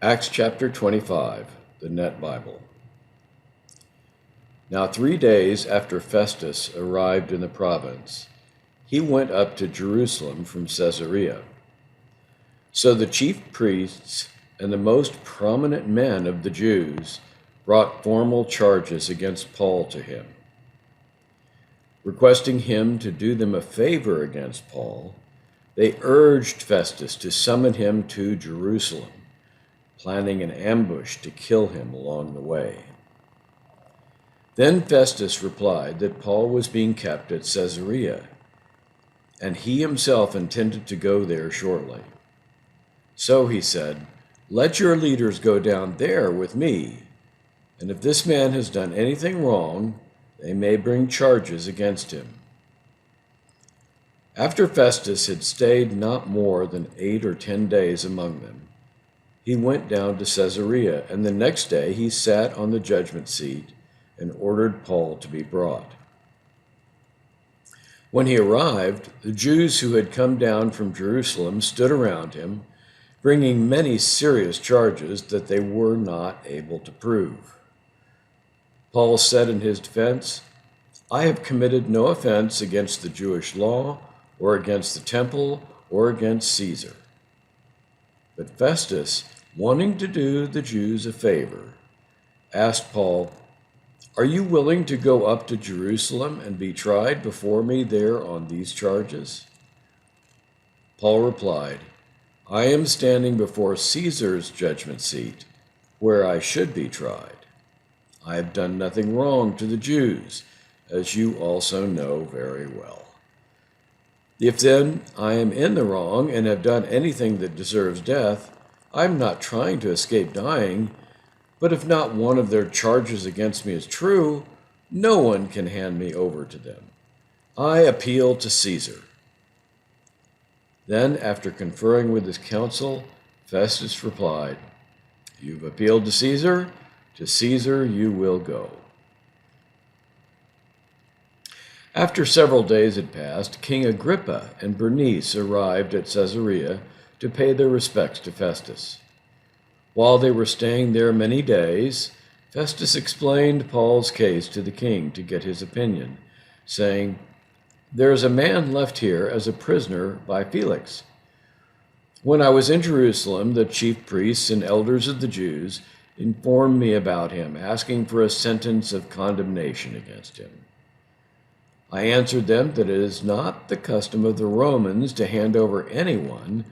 Acts chapter 25, the Net Bible. Now 3 days after Festus arrived in the province, he went up to Jerusalem from Caesarea. So the chief priests and the most prominent men of the Jews brought formal charges against Paul to him. Requesting him to do them a favor against Paul, they urged Festus to summon him to Jerusalem, planning an ambush to kill him along the way. Then Festus replied that Paul was being kept at Caesarea, and he himself intended to go there shortly. So he said, "Let your leaders go down there with me, and if this man has done anything wrong, they may bring charges against him." After Festus had stayed not more than 8 or 10 days among them, he went down to Caesarea, and the next day he sat on the judgment seat and ordered Paul to be brought. When he arrived, the Jews who had come down from Jerusalem stood around him, bringing many serious charges that they were not able to prove. Paul said in his defense, "I have committed no offense against the Jewish law, or against the temple, or against Caesar." But Festus, wanting to do the Jews a favor, asked Paul, "Are you willing to go up to Jerusalem and be tried before me there on these charges?" Paul replied, "I am standing before Caesar's judgment seat, where I should be tried. I have done nothing wrong to the Jews, as you also know very well. If then I am in the wrong and have done anything that deserves death, I am not trying to escape dying, but if not one of their charges against me is true, no one can hand me over to them. I appeal to Caesar." Then, after conferring with his council, Festus replied, "You've appealed to Caesar you will go." After several days had passed, King Agrippa and Bernice arrived at Caesarea to pay their respects to Festus. While they were staying there many days, Festus explained Paul's case to the king to get his opinion, saying, "There is a man left here as a prisoner by Felix. When I was in Jerusalem, the chief priests and elders of the Jews informed me about him, asking for a sentence of condemnation against him. I answered them that it is not the custom of the Romans to hand over anyone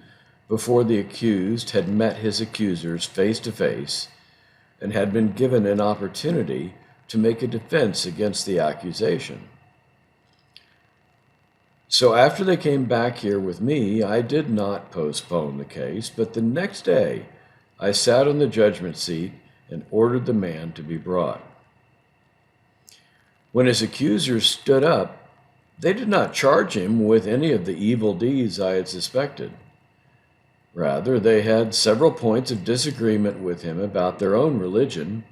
before the accused had met his accusers face to face and had been given an opportunity to make a defense against the accusation. So after they came back here with me, I did not postpone the case, but the next day I sat on the judgment seat and ordered the man to be brought. When his accusers stood up, they did not charge him with any of the evil deeds I had suspected. Rather, they had several points of disagreement with him about their own religion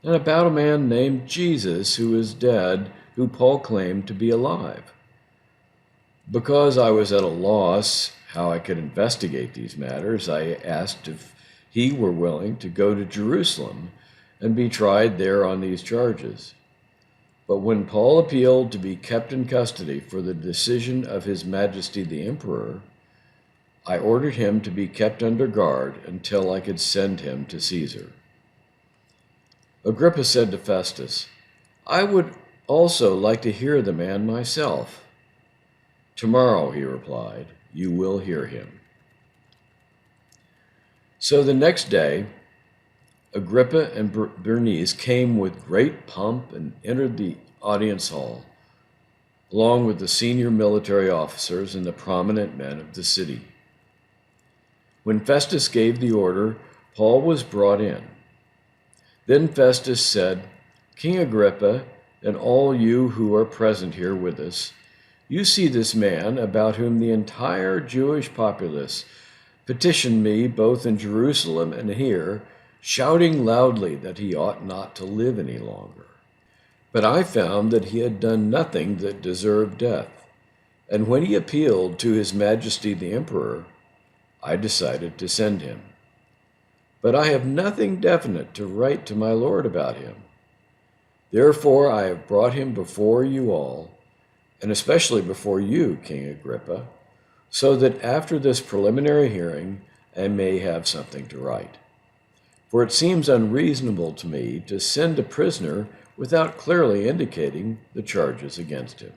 and about a man named Jesus who is dead, who Paul claimed to be alive. Because I was at a loss how I could investigate these matters, I asked if he were willing to go to Jerusalem and be tried there on these charges. But when Paul appealed to be kept in custody for the decision of His Majesty the Emperor, I ordered him to be kept under guard until I could send him to Caesar." Agrippa said to Festus, "I would also like to hear the man myself." "Tomorrow," he replied, "you will hear him." So the next day, Agrippa and Bernice came with great pomp and entered the audience hall, along with the senior military officers and the prominent men of the city. When Festus gave the order, Paul was brought in. Then Festus said, "King Agrippa, and all you who are present here with us, you see this man about whom the entire Jewish populace petitioned me both in Jerusalem and here, shouting loudly that he ought not to live any longer. But I found that he had done nothing that deserved death, and when he appealed to His Majesty the Emperor, I decided to send him. but I have nothing definite to write to my lord about him. Therefore I have brought him before you all, and especially before you, King Agrippa, so that after this preliminary hearing I may have something to write. For it seems unreasonable to me to send a prisoner without clearly indicating the charges against him.